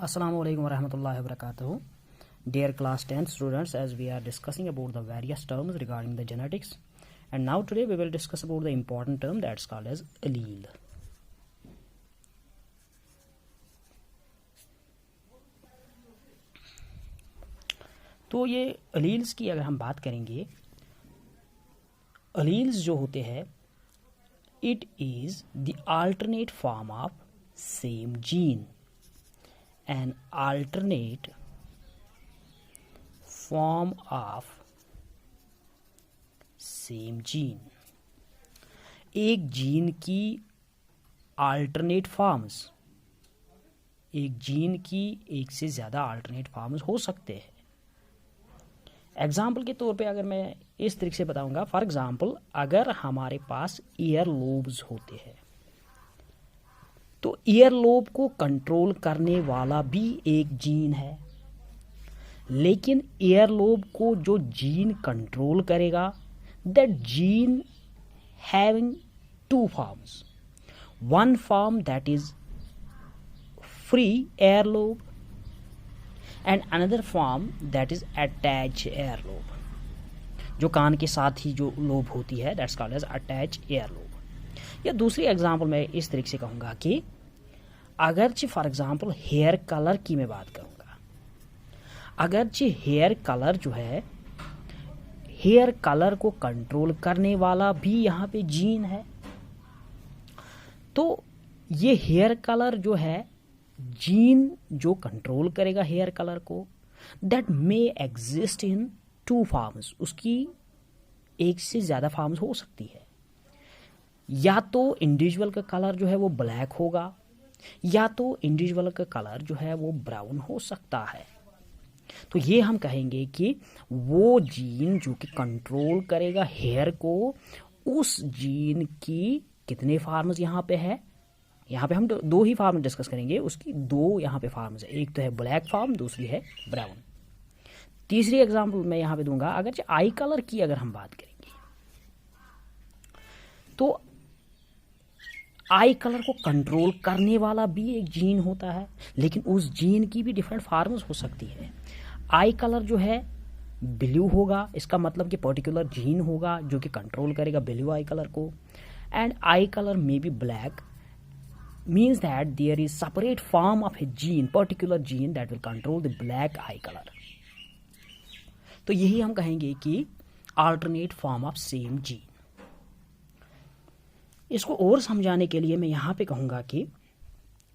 Assalamualaikum warahmatullahi wabarakatuh. Dear class 10 students, as we are discussing about the various terms regarding the genetics, and now today we will discuss about the important term that's called as allele. तो ये alleles की अगर हम बात करेंगे, alleles जो होते हैं, it is the alternate form of same gene. An alternate form of same gene. एक जीन की अल्टरनेट फॉर्म्स, एक जीन की एक से ज़्यादा अल्टरनेट फॉर्म्स हो सकते हैं. एग्जाम्पल के तौर पे अगर मैं इस तरीके से बताऊंगा, फॉर एग्जाम्पल अगर हमारे पास ईयर लोब्स होते हैं तो ईयर लोब को कंट्रोल करने वाला भी एक जीन है, लेकिन ईयर लोब को जो जीन कंट्रोल करेगा, that gene having two forms. One form that is free ear lobe and another form that is attach ear lobe. जो कान के साथ ही जो लोब होती है, that's called as attach ear lobe. या दूसरी एग्जाम्पल मैं इस तरीके से कहूँगा कि अगरचे फॉर एग्जाम्पल हेयर कलर की मैं बात करूँगा, अगरचे हेयर कलर जो है, हेयर कलर को कंट्रोल करने वाला भी यहाँ पे जीन है, तो ये हेयर कलर जो है, जीन जो कंट्रोल करेगा हेयर कलर को, that may exist in two forms. उसकी एक से ज़्यादा फॉर्म्स हो सकती है. या तो इंडिविजुअल का कलर जो है वो ब्लैक होगा, या तो इंडिविजुअल का कलर जो है वो ब्राउन हो सकता है. तो ये हम कहेंगे कि वो जीन जो कि कंट्रोल करेगा हेयर को, उस जीन की कितने फार्म्स यहाँ पे है. यहाँ पे हम दो ही फार्म डिस्कस करेंगे, उसकी दो यहाँ पे फार्म्स है. एक तो है ब्लैक फार्म, दूसरी है ब्राउन. तीसरी एग्जाम्पल मैं यहाँ पे दूंगा, अगर आई कलर की अगर हम बात करेंगे तो आई कलर को कंट्रोल करने वाला भी एक जीन होता है, लेकिन उस जीन की भी डिफरेंट फार्म्स हो सकती है. आई कलर जो है ब्लू होगा, इसका मतलब कि पर्टिकुलर जीन होगा जो कि कंट्रोल करेगा ब्लू आई कलर को. And eye colour may be black, means that there is separate form of a gene, particular gene that will control the black eye colour. तो यही हम कहेंगे कि alternate form of same gene. इसको और समझाने के लिए मैं यहाँ पे कहूँगा कि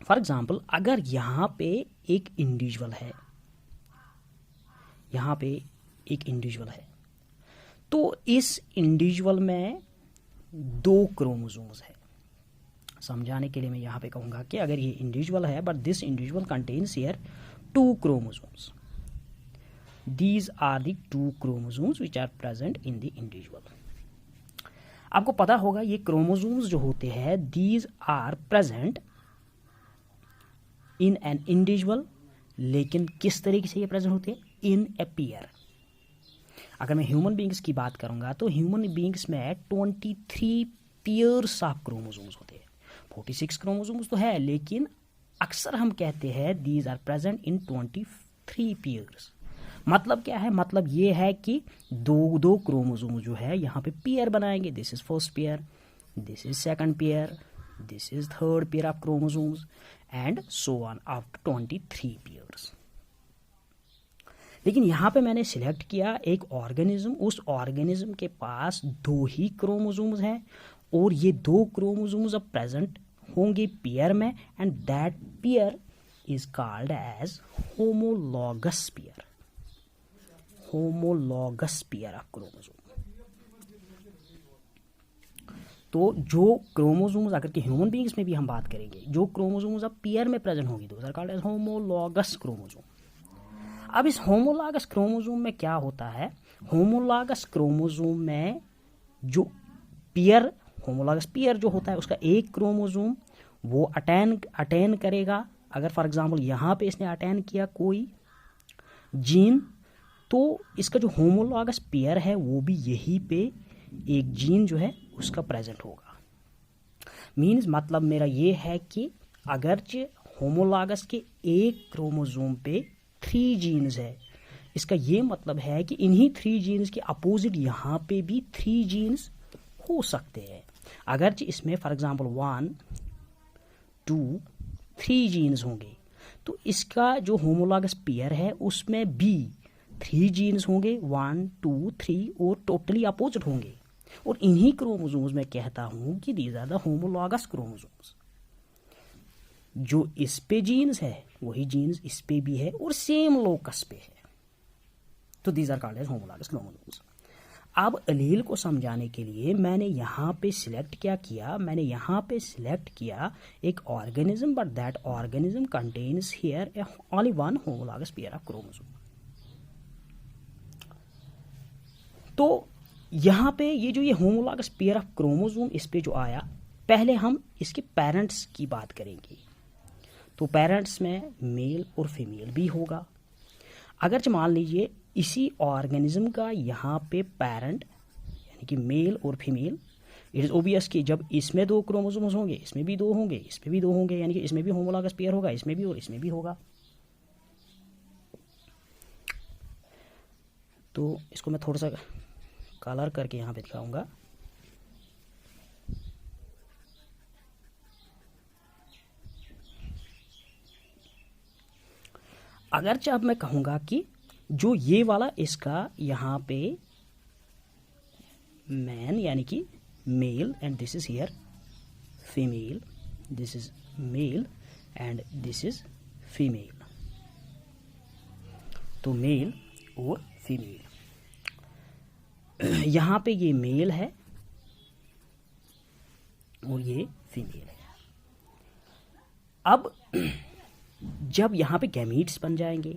फॉर एग्जाम्पल अगर यहाँ पे एक इंडिविजुअल है, यहाँ पे एक इंडिविजुअल है, तो इस इंडिविजुअल में दो क्रोमोसोम्स है. समझाने के लिए मैं यहाँ पे कहूँगा कि अगर ये इंडिविजुअल है, but this individual contains here two chromosomes. These are the two chromosomes which are present in the individual. आपको पता होगा ये क्रोमोसोम्स जो होते हैं, these are present in an individual, लेकिन किस तरीके से ये प्रेजेंट होते हैं, इन ए पेयर. अगर मैं ह्यूमन बींग्स की बात करूंगा तो ह्यूमन बींग्स में 23 पेयर्स ऑफ क्रोमोसोम्स होते हैं. 46 क्रोमोसोम्स तो है, लेकिन अक्सर हम कहते हैं these are present in 23 pairs. मतलब क्या है, मतलब ये है कि दो दो क्रोमोसोम जो है यहाँ पे पेयर बनाएंगे. This is first pair, this is second pair, this is third pair of chromosomes and so on after 23 pairs. लेकिन यहाँ पे मैंने सिलेक्ट किया एक ऑर्गेनिज्म, उस ऑर्गेनिज्म के पास दो ही क्रोमोसोम्स हैं और ये दो क्रोमोसोम्स अब प्रेजेंट होंगे पेयर में, and that pair is called as homologous pair. Homologous pair of chromosome. तो जो क्रोमोसोम्स अगर के ह्यूमन बीइंग्स में भी हम बात करेंगे, जो क्रोमोसोम्स अब पेयर में प्रेजेंट होंगी, those are called as homologous chromosome. अब इस होमोलॉगस क्रोमोसोम में क्या होता है, होमोलॉगस क्रोमोसोम में जो पेयर, होमोलॉगस पेयर जो होता है, उसका एक क्रोमोसोम वो अटेन करेगा. अगर फॉर एग्जाम्पल यहाँ पे इसने अटेन किया कोई जीन, तो इसका जो होमोलॉगस पेयर है वो भी यही पे एक जीन जो है उसका प्रेजेंट होगा. मीन्स मतलब मेरा ये है कि अगरचे होमोलॉगस के एक क्रोमोसोम पे 3 जीन्स है। इसका ये मतलब है कि इन्हीं 3 जीन्स के अपोजिट यहाँ पे भी 3 जीन्स हो सकते हैं। अगरचे इसमें फॉर एग्जांपल 1 2 3 जीन्स होंगे, तो इसका जो होमोलॉगस पेयर है उसमें भी 3 जीन्स होंगे, 1 2 3, और टोटली अपोजिट होंगे। और इन्हीं क्रोमोसोम्स में कहता हूं कि these are the homologous chromosomes. जो इस पे जीन्स है वही जीन्स इस पे भी है और सेम लोकस पे है, तो these are called as homologous chromosomes. अब एलील को समझाने के लिए मैंने यहाँ पे सिलेक्ट क्या किया, मैंने यहाँ पे सिलेक्ट किया एक organism, but that organism contains here only one homologous pair of chromosome. तो यहाँ पे ये होमोलॉगस पेयर ऑफ क्रोमोसोम इस पे जो आया, पहले हम इसके पेरेंट्स की बात करेंगे। तो पेरेंट्स में मेल और फीमेल भी होगा। अगर मान लीजिए इसी ऑर्गेनिज्म का यहाँ पे पेरेंट यानी कि मेल और फीमेल, इट इज ओबियस कि जब इसमें 2 क्रोमोसोम्स होंगे, इसमें भी 2 होंगे, इसमें भी 2 होंगे, यानी कि इसमें भी होमोलॉगस पेयर होगा, इसमें भी और इसमें भी होगा। तो इसको मैं थोड़ा सा कलर करके यहाँ पे दिखाऊंगा। अगरचे अब मैं कहूँगा कि जो ये वाला इसका यहाँ पे मैन यानी कि male and this is here female, this is male and this is female, तो मेल और फीमेल। यहाँ पे ये मेल है और ये फीमेल है। अब जब यहाँ पे गैमीट्स बन जाएंगे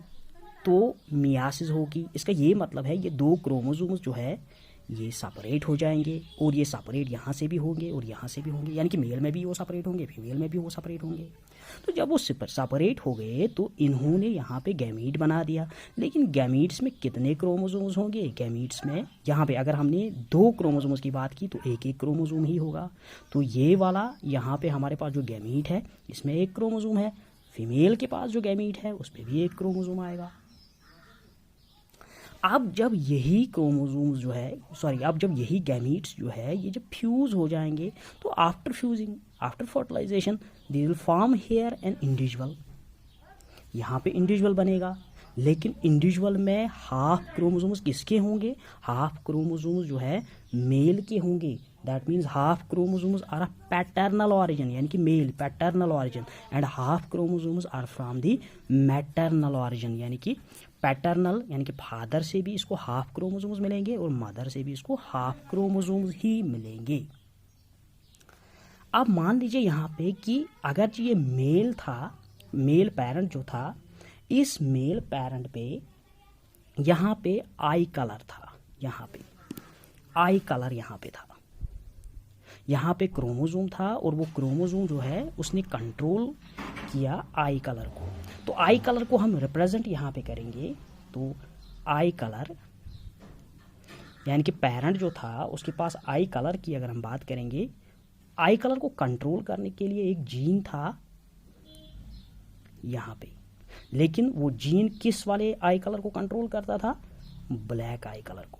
तो मियासिस होगी। इसका ये मतलब है ये 2 क्रोमोसोम्स जो है ये सेपरेट हो जाएंगे, और ये सेपरेट यहाँ से भी होंगे और यहाँ से भी होंगे, यानी कि मेल में भी वो सेपरेट होंगे, फीमेल में भी वो सेपरेट होंगे। तो जब वो सेपरेट हो गए तो इन्होंने यहाँ पे गैमीट बना दिया। लेकिन गैमीट्स में कितने क्रोमोसोम्स होंगे? गैमीट्स में यहाँ पे अगर हमने 2 क्रोमोसोम्स की बात की तो एक क्रोमोसोम ही होगा। तो ये वाला यहाँ पे हमारे पास जो गैमीट है इसमें 1 क्रोमोसोम है, फीमेल के पास जो गैमीट है उस पर भी 1 क्रोमोसोम आएगा। अब जब यही क्रोमोसोम्स जो है अब जब यही गैमीट्स जो है ये जब फ्यूज हो जाएंगे तो after fusing, after fertilization, they will form here an individual. यहाँ पे इंडिविजुअल बनेगा, लेकिन इंडिविजुअल में हाफ क्रोमोसोम्स किसके होंगे? हाफ क्रोमोसोम्स जो है मेल के होंगे। That means half chromosomes are of paternal origin, यानी कि male paternal origin, and half chromosomes are from the maternal origin, यानी कि पैटर्नल यानी कि फादर से भी इसको हाफ क्रोमोसोम्स मिलेंगे और मदर से भी इसको हाफ क्रोमोसोम्स ही मिलेंगे। अब मान लीजिए यहाँ पे कि अगर ये मेल था, मेल पेरेंट जो था, इस मेल पेरेंट पे यहाँ पे आई कलर था, यहाँ पे आई कलर यहाँ पे था, यहाँ पे क्रोमोसोम था और वो क्रोमोसोम जो है उसने कंट्रोल किया आई कलर को। तो आई कलर को हम रिप्रेजेंट यहाँ पे करेंगे। तो आई कलर यानी कि पेरेंट जो था उसके पास आई कलर की अगर हम बात करेंगे, आई कलर को कंट्रोल करने के लिए एक जीन था यहाँ पे, लेकिन वो जीन किस वाले आई कलर को कंट्रोल करता था? ब्लैक आई कलर को।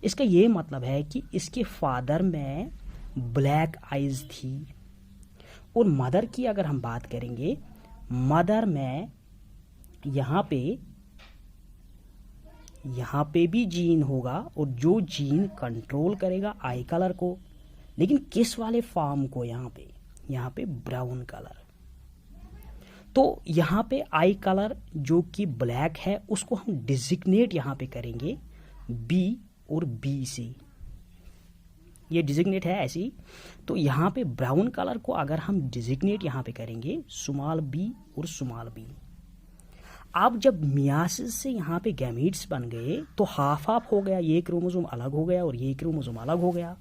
इसका ये मतलब है कि इसके फादर में ब्लैक आइज थी। और मदर की अगर हम बात करेंगे, मदर में यहाँ पे भी जीन होगा और जो जीन कंट्रोल करेगा आई कलर को, लेकिन किस वाले फॉर्म को? यहाँ पे ब्राउन कलर। तो यहाँ पे आई कलर जो कि ब्लैक है उसको हम डिजिग्नेट यहाँ पे करेंगे बी और बी से, ये डिजिग्नेट है ऐसी। तो यहाँ पे ब्राउन कलर को अगर हम डिजिग्नेट यहाँ पे करेंगे स्मॉल बी और स्मॉल बी। अब जब मियासिस से यहाँ पे गैमीट्स बन गए तो हाफ हाफ हो गया, ये क्रोमोसोम अलग हो गया और ये क्रोमोसोम अलग हो गया।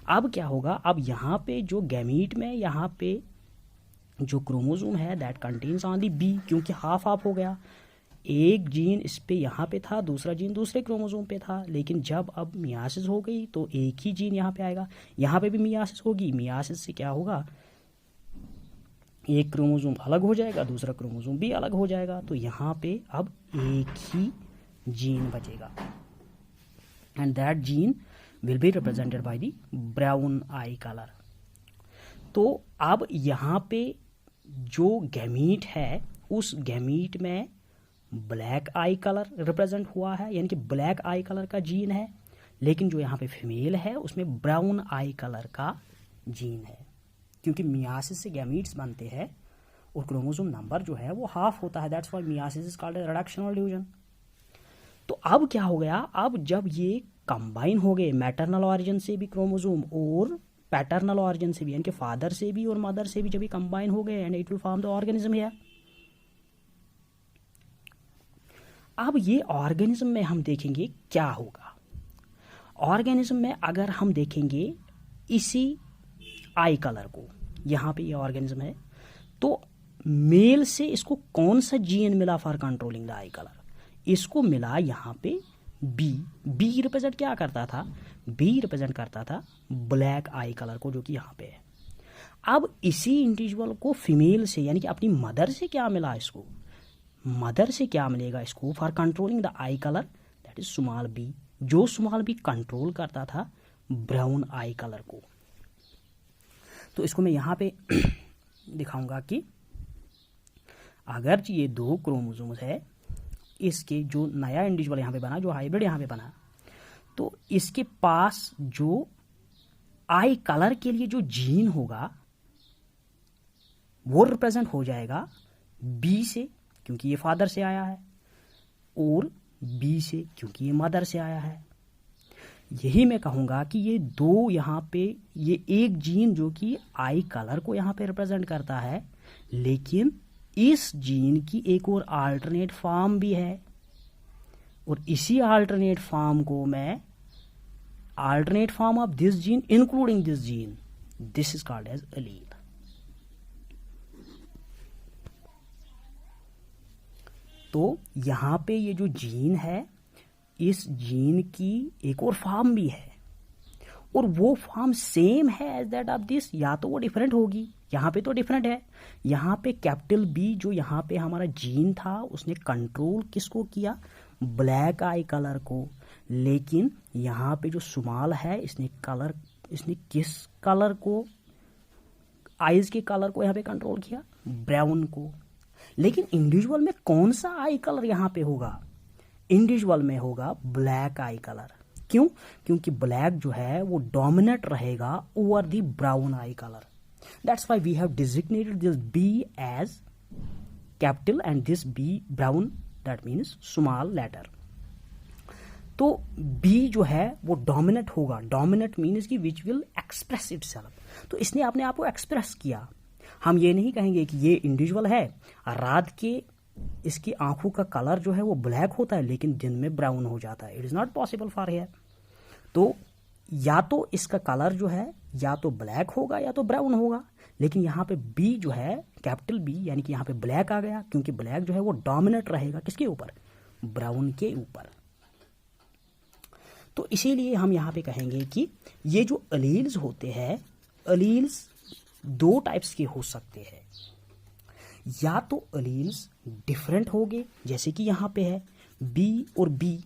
अब क्या होगा? अब यहाँ पे जो गैमीट में यहाँ पे जो क्रोमोसोम है दैट कंटेन्स ओनली बी, क्योंकि हाफ हाफ हो गया। एक जीन इस पे यहाँ पे था, दूसरा जीन दूसरे क्रोमोसोम पे था, लेकिन जब अब मियासिस हो गई तो एक ही जीन यहाँ पे आएगा। यहाँ पे भी मियासिस होगी, मियासिस से क्या होगा? एक क्रोमोसोम अलग हो जाएगा, दूसरा क्रोमोसोम भी अलग हो जाएगा, तो यहाँ पे अब एक ही जीन बचेगा and that gene will be represented by the brown eye colour. तो अब यहाँ पे जो गैमीट है उस गैमीट में ब्लैक आई कलर रिप्रेजेंट हुआ है, यानी कि ब्लैक आई कलर का जीन है, लेकिन जो यहाँ पे फीमेल है उसमें ब्राउन आई कलर का जीन है, क्योंकि मियासिस से गैमीट्स बनते हैं और क्रोमोसोम नंबर जो है वो हाफ होता है, that's why myiasis is called reductional division. तो अब क्या हो गया, अब जब ये कंबाइन हो गए मैटरनल ऑरिजिन से भी क्रोमोसोम और पैटर्नल ऑरिजिन से भी, यानी कि फादर से भी और मदर से भी जब ये कंबाइन हो गए and it will form the organism है। अब ये ऑर्गेनिज्म में हम देखेंगे क्या होगा। ऑर्गेनिज्म में अगर हम देखेंगे इसी आई कलर को, यहाँ पे ये ऑर्गेनिज्म है, तो मेल से इसको कौन सा जीन मिला for controlling the eye colour, इसको मिला यहाँ पे बी। बी रिप्रेजेंट क्या करता था, बी रिप्रेजेंट करता था ब्लैक आई कलर को, जो कि यहाँ पे है। अब इसी इंडिविजुअल को फीमेल से यानी कि अपनी मदर से क्या मिला, इसको मदर से क्या मिलेगा इसको for controlling the eye colour, that is small B, जो स्मॉल बी कंट्रोल करता था ब्राउन आई कलर को। तो इसको मैं यहाँ पे दिखाऊंगा कि अगर ये दो क्रोमोसोम्स है, इसके जो नया इंडिविजुअल यहाँ पे बना, जो हाइब्रिड यहाँ पे बना, तो इसके पास जो आई कलर के लिए जो जीन होगा वो रिप्रेजेंट हो जाएगा बी से, क्योंकि ये फादर से आया है, और बी से क्योंकि ये मदर से आया है। यही मैं कहूँगा कि ये दो यहाँ पे, ये एक जीन जो कि आई कलर को यहाँ पे रिप्रेजेंट करता है, लेकिन इस जीन की एक और अल्टरनेट फॉर्म भी है, और इसी अल्टरनेट फॉर्म को मैं alternate form of this gene including this gene, this is called as allele. तो यहाँ पे ये जो जीन है, इस जीन की एक और फॉर्म भी है, और वो फॉर्म सेम है एज दैट ऑफ दिस, या तो वो डिफरेंट होगी, यहाँ पे तो डिफरेंट है। यहाँ पे कैपिटल बी जो यहाँ पे हमारा जीन था उसने कंट्रोल किसको किया, ब्लैक आई कलर को, लेकिन यहाँ पे जो स्मॉल है इसने किस कलर को, आईज के कलर को यहाँ पे कंट्रोल किया, ब्राउन को। लेकिन इंडिविजुअल में कौन सा आई कलर यहाँ पे होगा, इंडिविजुअल में होगा ब्लैक आई कलर। क्यों, क्योंकि ब्लैक जो है वो डोमिनेट रहेगा over the brown eye colour, that's why we have designated this B as capital and this B brown, that means small letter. तो बी जो है वो डोमिनेट होगा, डोमिनेट मीन्स की विच विल एक्सप्रेस इटसेल्फ, तो इसने अपने आप को एक्सप्रेस किया। हम ये नहीं कहेंगे कि ये इंडिविजुअल है, रात के इसकी आंखों का कलर जो है वो ब्लैक होता है लेकिन दिन में ब्राउन हो जाता है, it is not possible for here. तो या तो इसका कलर जो है या तो ब्लैक होगा या तो ब्राउन होगा, लेकिन यहाँ पे बी जो है कैपिटल बी यानी कि यहाँ पे ब्लैक आ गया, क्योंकि ब्लैक जो है वो डोमिनेट रहेगा किसके ऊपर, ब्राउन के ऊपर। तो इसीलिए हम यहाँ पे कहेंगे कि ये जो अलील्स होते हैं, अलील्स दो टाइप्स के हो सकते हैं, या तो अलील्स डिफरेंट होंगे जैसे कि यहाँ पे है बी और B,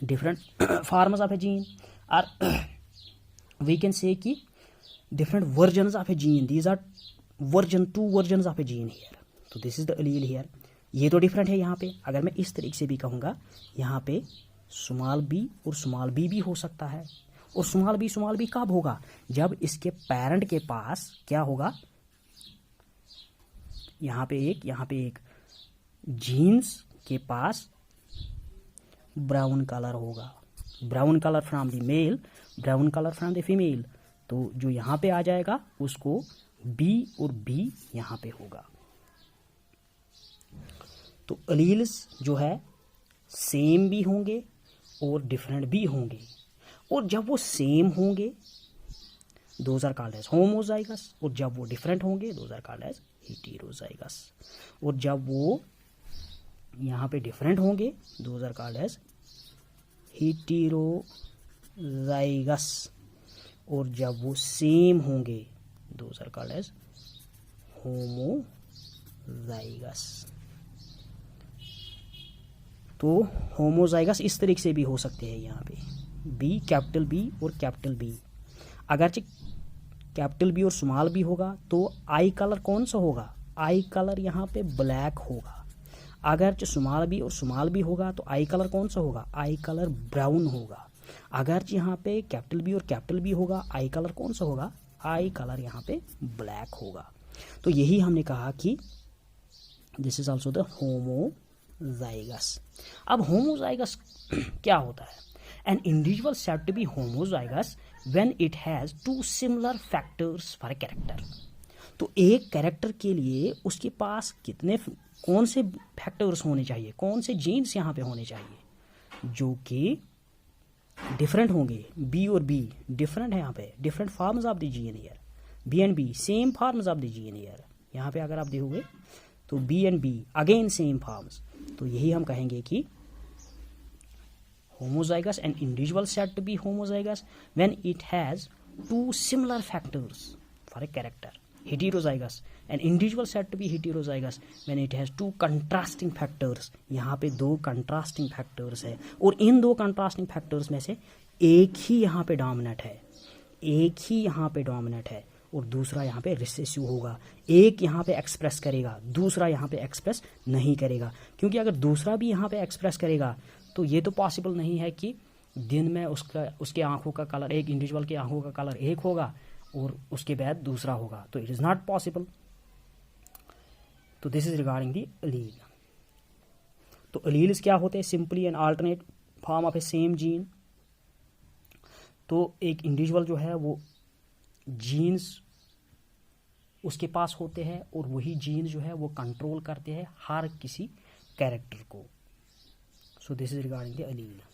different forms of a gene, और वी कैन से कि different versions of a gene, these are two versions of a gene here, तो this is the allele here. ये तो डिफरेंट है यहाँ पे। अगर मैं इस तरीके से भी कहूँगा, यहाँ पे स्मॉल बी और स्मॉल बी भी हो सकता है, और स्मॉल बी कब होगा, जब इसके पेरेंट के पास क्या होगा, यहाँ पे एक जीन्स के पास ब्राउन कलर होगा, brown colour from the male, brown colour from the female, तो जो यहाँ पे आ जाएगा उसको बी और बी यहाँ पे होगा। तो अलील्स जो है सेम भी होंगे और डिफरेंट भी होंगे, और जब वो सेम होंगे those are called as homozygous, और जब वो डिफरेंट होंगे those are called as heterozygous, और जब वो यहाँ पे डिफरेंट होंगे those are called as heterozygous, और जब वो सेम होंगे those are called as homozygous. तो होमोजाइगस इस तरीके से भी हो सकते हैं यहाँ पे, बी, कैपिटल बी और कैपिटल बी। अगरचे कैपिटल बी और स्मॉल बी होगा तो आई कलर कौन सा होगा, आई कलर यहाँ पे ब्लैक होगा। अगर जो स्मॉल बी और स्मॉल बी होगा तो आई कलर कौन सा होगा, आई कलर ब्राउन होगा। अगर यहाँ पे कैपिटल बी और कैपिटल बी होगा, आई कलर कौन सा होगा, आई कलर यहाँ पे ब्लैक होगा। तो यही हमने कहा कि this is also the homozygous. अब होमोजाइगस क्या होता है, an individual said to be homozygous when it has two similar factors for a character. तो एक कैरेक्टर के लिए उसके पास कितने, कौन से फैक्टर्स होने चाहिए, कौन से जीन्स यहाँ पे होने चाहिए जो कि डिफरेंट होंगे। बी और बी डिफरेंट है यहाँ पे, different forms of the gene here. B and B same forms of the gene here. यहाँ पे अगर आप देखोगे तो B and B again same forms. तो यही हम कहेंगे कि homozygous an individual said to be homozygous when it has two similar factors for a character. Heterozygous an individual said to be heterozygous when it has two contrasting factors. यहाँ पे दो contrasting factors है और इन दो contrasting factors में से एक ही यहाँ पे dominant है, एक ही यहाँ पे dominant है और दूसरा यहाँ पे रिसेसिव होगा। एक यहाँ पे एक्सप्रेस करेगा, दूसरा यहाँ पे एक्सप्रेस नहीं करेगा। क्योंकि अगर दूसरा भी यहाँ पे एक्सप्रेस करेगा तो ये तो पॉसिबल नहीं है कि दिन में उसके आंखों का कलर, एक इंडिविजुअल की आंखों का कलर एक होगा और उसके बाद दूसरा होगा, तो इट इज़ नॉट पॉसिबल। तो दिस इज रिगार्डिंग दी अलील। तो अलील्स क्या होते हैं, simply an alternate form of A same gene. तो एक इंडिविजुअल जो है वो जीन्स उसके पास होते हैं और वही जीन्स जो है वो कंट्रोल करते हैं हर किसी कैरेक्टर को। So this is regarding the allele.